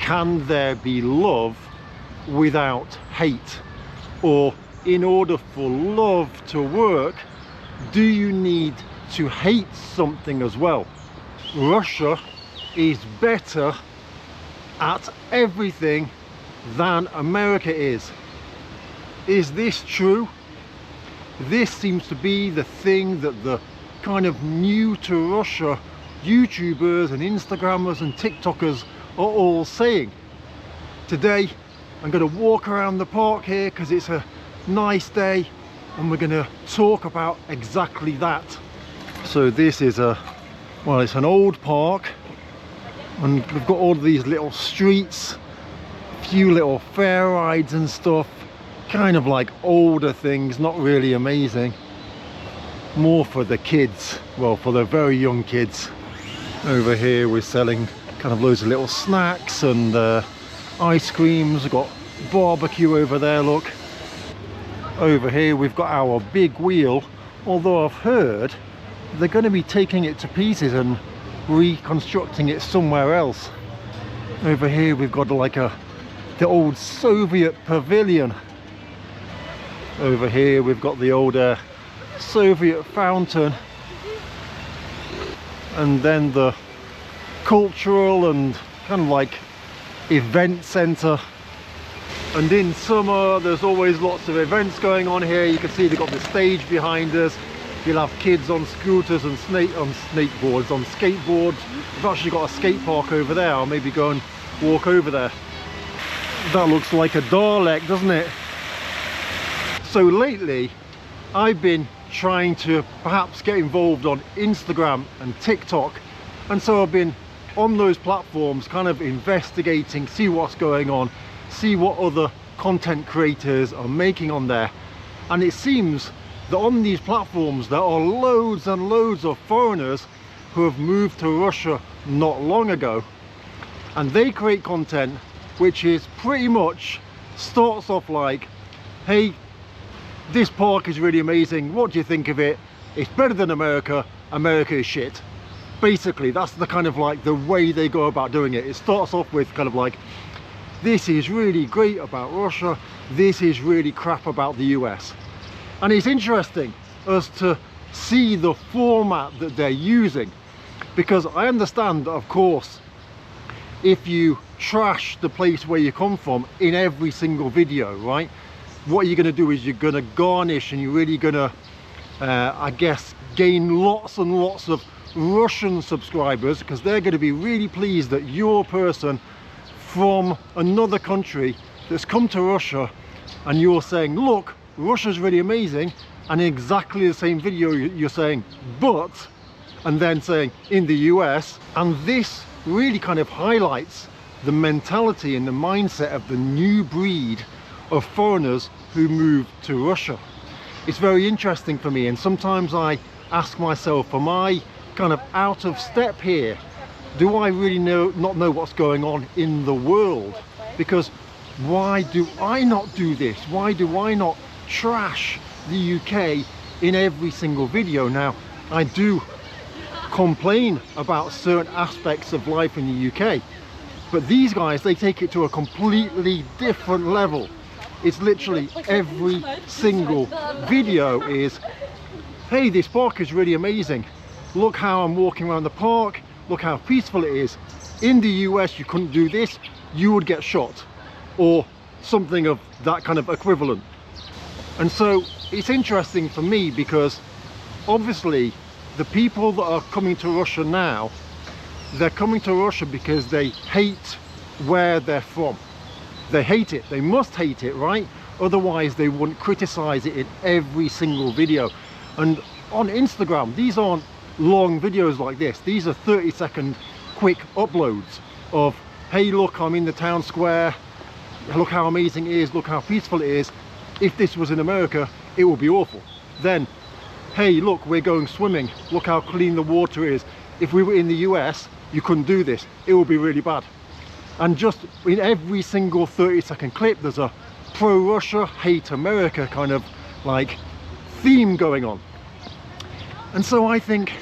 can there be love without hate? Or in order for love to work, do you need to hate something as well? Russia is better at everything than America is. Is this true? This seems to be the thing that the kind of new to Russia YouTubers and Instagrammers and TikTokers are all saying. Today I'm going to walk around the park here because it's a nice day, and we're going to talk about exactly that. So this is it's an old park, and we've got all of these little streets, a few little fair rides and stuff, kind of like older things, not really amazing, more for the kids, well, for the very young kids. Over here we're selling kind of loads of little snacks and ice creams. We've got barbecue over there, look. Over here we've got our big wheel, although I've heard they're going to be taking it to pieces and reconstructing it somewhere else. Over here we've got like the old Soviet pavilion. Over here we've got the old Soviet fountain, and then the cultural and kind of like event center. And in summer there's always lots of events going on here. You can see they've got the stage behind us. You'll have kids on scooters and on skateboards. We've actually got a skate park over there. I'll maybe go and walk over there. That looks like a Dalek, doesn't it? So lately I've been trying to perhaps get involved on Instagram and TikTok, and so I've been on those platforms kind of investigating, see what's going on, see what other content creators are making on there. And it seems that on these platforms there are loads and loads of foreigners who have moved to Russia not long ago, and they create content which is pretty much starts off like, hey, this park is really amazing, what do you think of it? It's better than America, America is shit. Basically that's the kind of like the way they go about doing it. It starts off with kind of like, this is really great about Russia, this is really crap about the US. And it's interesting as to see the format that they're using, because I understand that, of course, if you trash the place where you come from in every single video, right, what you're going to do is you're going to garnish, and you're really going to I guess gain lots and lots of Russian subscribers, because they're going to be really pleased that you're a person from another country that's come to Russia and you're saying, look, Russia's really amazing, and in exactly the same video you're saying, but, and then saying in the US. And this really kind of highlights the mentality and the mindset of the new breed of foreigners who move to Russia. It's very interesting for me, and sometimes I ask myself, am I kind of out of step here? Do I really not know what's going on in the world? Because why do I not do this? Why do I not trash the UK in every single video? Now, I do complain about certain aspects of life in the UK, but these guys, they take it to a completely different level. It's literally every single video is, hey, this park is really amazing, look how I'm walking around the park, look how peaceful it is. In the US you couldn't do this, you would get shot, or something of that kind of equivalent. And so it's interesting for me, because obviously the people that are coming to Russia now, they're coming to Russia because they hate where they're from. They hate it, they must hate it, right? Otherwise they wouldn't criticize it in every single video. And on Instagram, these aren't long videos like this, these are 30-second quick uploads of, hey, look, I'm in the town square, look how amazing it is, look how peaceful it is. If this was in America, it would be awful. Then, hey, look, we're going swimming, look how clean the water is. If we were in the US, you couldn't do this, it would be really bad. And just in every single 30-second clip, there's a pro-Russia, hate America kind of like theme going on. And so I think,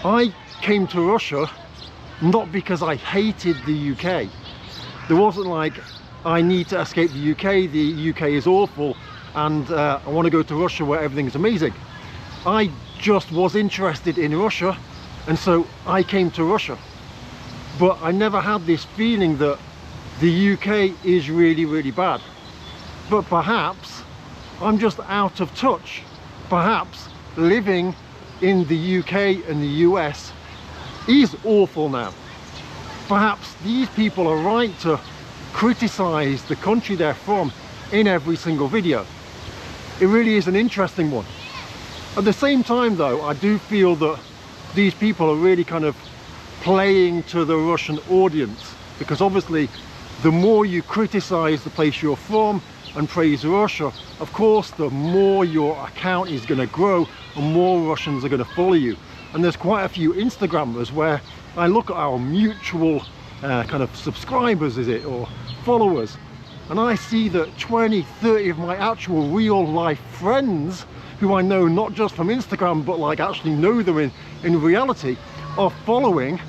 I came to Russia not because I hated the UK. There wasn't like, I need to escape the UK is awful, and I want to go to Russia where everything's amazing. I just was interested in Russia, and so I came to Russia. But I never had this feeling that the UK is really, really bad. But perhaps I'm just out of touch. Perhaps living in the UK and the US is awful now. Perhaps these people are right to criticize the country they're from in every single video. It really is an interesting one. At the same time though, I do feel that these people are really kind of playing to the Russian audience, because obviously the more you criticize the place you're from and praise Russia, of course the more your account is going to grow and more Russians are going to follow you. And there's quite a few Instagrammers where I look at our mutual kind of subscribers, is it, or followers, and I see that 20, 30 of my actual real life friends who I know not just from Instagram but like actually know them in reality are following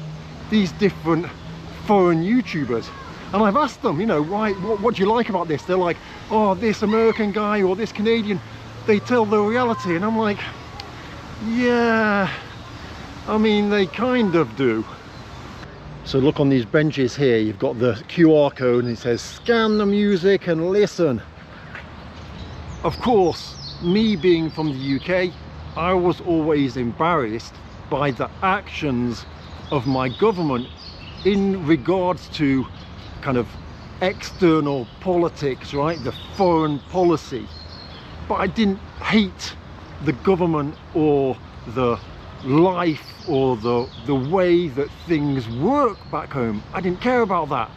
these different foreign YouTubers. And I've asked them, you know, right, what do you like about this? They're like, oh, this American guy or this Canadian, they tell the reality. And I'm like, yeah, I mean, they kind of do. So look on these benches here, you've got the QR code and it says scan the music and listen. Of course, me being from the UK, I was always embarrassed by the actions of my government in regards to kind of external politics, right, the foreign policy. But I didn't hate the government or the life or the way that things work back home. I didn't care about that.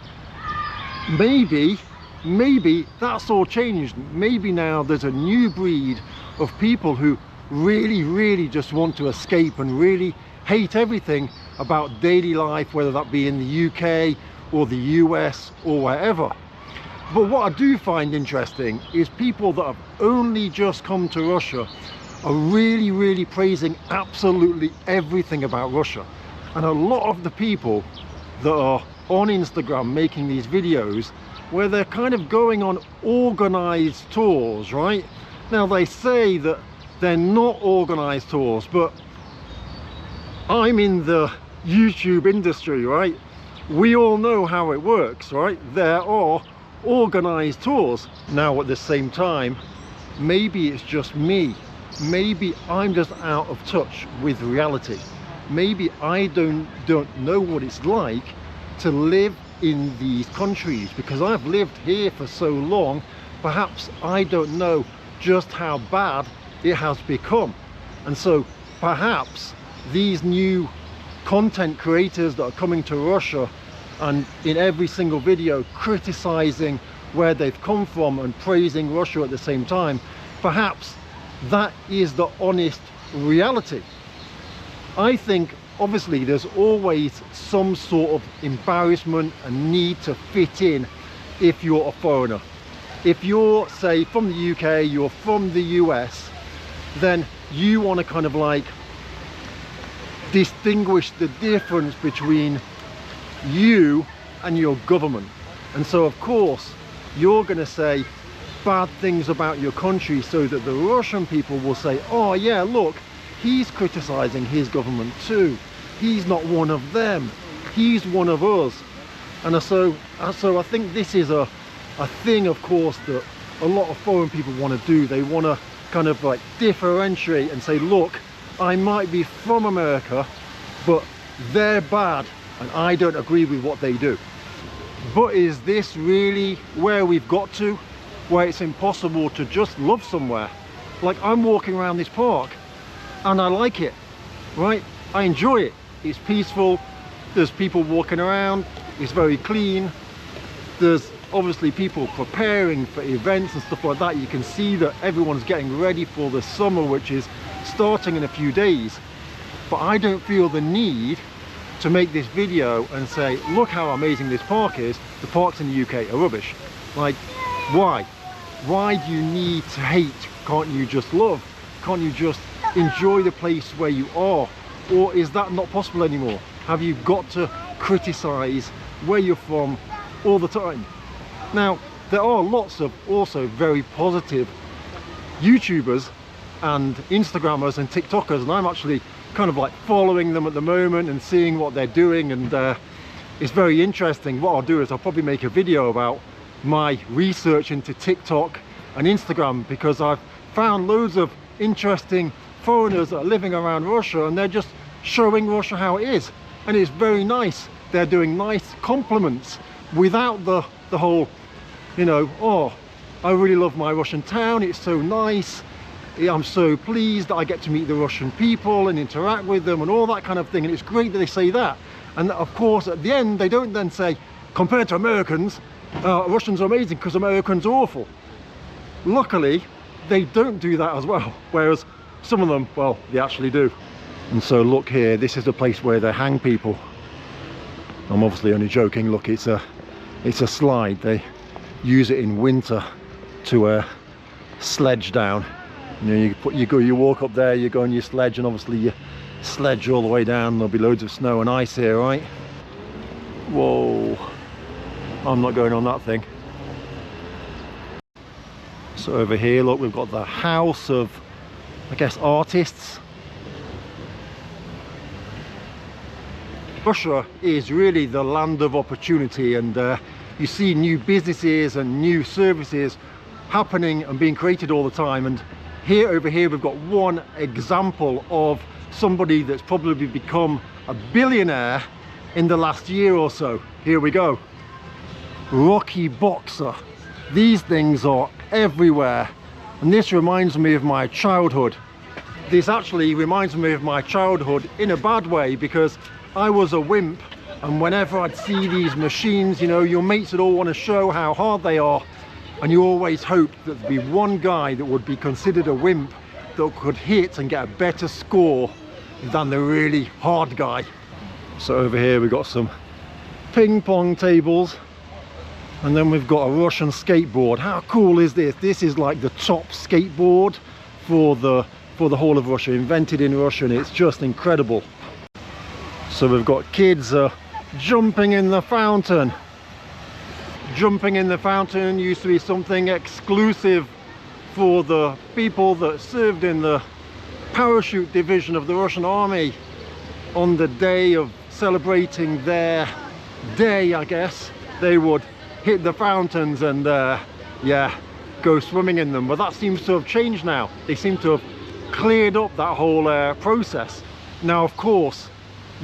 Maybe that's all changed. Maybe now there's a new breed of people who really just want to escape and really hate everything about daily life, whether that be in the UK or the US or wherever. But what I do find interesting is people that have only just come to Russia are really praising absolutely everything about Russia. And a lot of the people that are on Instagram making these videos where they're kind of going on organized tours, right? Now they say that they're not organized tours, but I'm in the YouTube industry, right? We all know how it works, right? There are organized tours. Now at the same time, maybe it's just me. Maybe I'm just out of touch with reality. Maybe I don't know what it's like to live in these countries, because I've lived here for so long. Perhaps I don't know just how bad it has become. And so perhaps these new content creators that are coming to Russia and in every single video criticizing where they've come from and praising Russia at the same time, perhaps that is the honest reality. I think obviously there's always some sort of embarrassment and need to fit in if you're a foreigner. If you're, say, from the UK, you're from the US, then you want to kind of like distinguish the difference between you and your government. And so of course you're going to say bad things about your country so that the Russian people will say, oh yeah, look, he's criticizing his government too. He's not one of them, he's one of us. And so I think this is a thing, of course, that a lot of foreign people want to do. They want to kind of like differentiate and say, look, I might be from America, but they're bad and I don't agree with what they do. But is this really where we've got to, where it's impossible to just love somewhere? Like, I'm walking around this park and I like it, right? I enjoy it. It's peaceful, there's people walking around, it's very clean, there's obviously people preparing for events and stuff like that. You can see that everyone's getting ready for the summer, which is starting in a few days. But I don't feel the need to make this video and say, look how amazing this park is. The parks in the UK are rubbish. Like, why? Why do you need to hate? Can't you just love? Can't you just enjoy the place where you are? Or is that not possible anymore? Have you got to criticize where you're from all the time. Now, there are lots of also very positive YouTubers and Instagrammers and TikTokers, and I'm actually kind of like following them at the moment and seeing what they're doing, and it's very interesting. What I'll do is I'll probably make a video about my research into TikTok and Instagram, because I've found loads of interesting foreigners that are living around Russia, and they're just showing Russia how it is, and it's very nice. They're doing nice compliments without the whole, you know, oh, I really love my Russian town, it's so nice, I'm so pleased that I get to meet the Russian people and interact with them and all that kind of thing. And it's great that they say that, and of course at the end they don't then say, compared to Americans, Russians are amazing because Americans are awful. Luckily they don't do that as well, whereas some of them, well, they actually do. And so look here, this is the place where they hang people. I'm obviously only joking. Look, it's a slide. They use it in winter to sledge down. You know, you walk up there, you go on your sledge, and obviously you sledge all the way down. There'll be loads of snow and ice here, right? Whoa, I'm not going on that thing. So over here, look, we've got the house of, I guess, artists. Russia is really the land of opportunity, and you see new businesses and new services happening and being created all the time. And over here we've got one example of somebody that's probably become a billionaire in the last year or so. Here we go. Rocky Boxer. These things are everywhere, and this reminds me of my childhood. This actually reminds me of my childhood in a bad way, because I was a wimp, and whenever I'd see these machines, you know, your mates would all want to show how hard they are, and you always hoped that there'd be one guy that would be considered a wimp that could hit and get a better score than the really hard guy. So over here we've got some ping pong tables, and then we've got a Russian skateboard. How cool is this? This is like the top skateboard for the whole of Russia, invented in Russia, and it's just incredible. So we've got kids jumping in the fountain. Jumping in the fountain used to be something exclusive for the people that served in the parachute division of the Russian army. On the day of celebrating their day, I guess, they would hit the fountains and yeah, go swimming in them. But that seems to have changed now. They seem to have cleared up that whole process. Now, of course,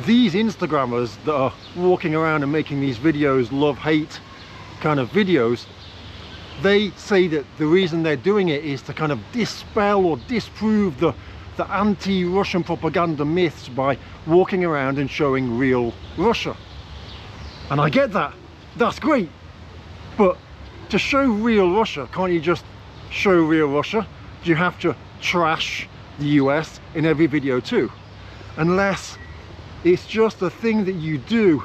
these Instagrammers that are walking around and making these videos, love-hate kind of videos, they say that the reason they're doing it is to kind of dispel or disprove the anti-Russian propaganda myths by walking around and showing real Russia. And I get that, that's great, but to show real Russia, can't you just show real Russia? Do you have to trash the US in every video too? Unless it's just a thing that you do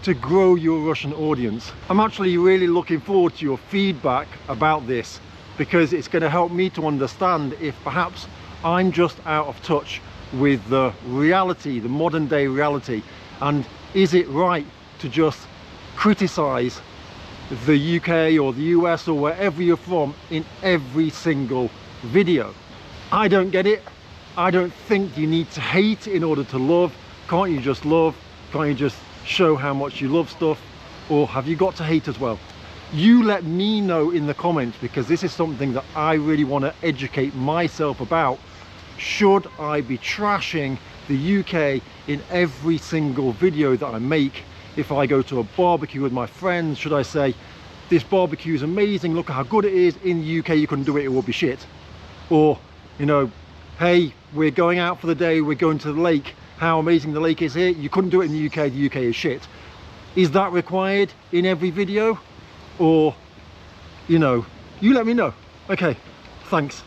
to grow your Russian audience. I'm actually really looking forward to your feedback about this, because it's going to help me to understand if perhaps I'm just out of touch with the reality, the modern day reality, and is it right to just criticize the UK or the US or wherever you're from in every single video? I don't get it. I don't think you need to hate in order to love. Can't you just love? Can't you just show how much you love stuff? Or have you got to hate as well? You let me know in the comments, because this is something that I really want to educate myself about. Should I be trashing the UK in every single video that I make? If I go to a barbecue with my friends, should I say, this barbecue is amazing, look at how good it is, in the UK you couldn't do it, it will be shit? Or, you know, hey, we're going out for the day, we're going to the lake, how amazing the lake is here, you couldn't do it in the UK is shit. Is that required in every video? Or, you know, you let me know. Okay, thanks.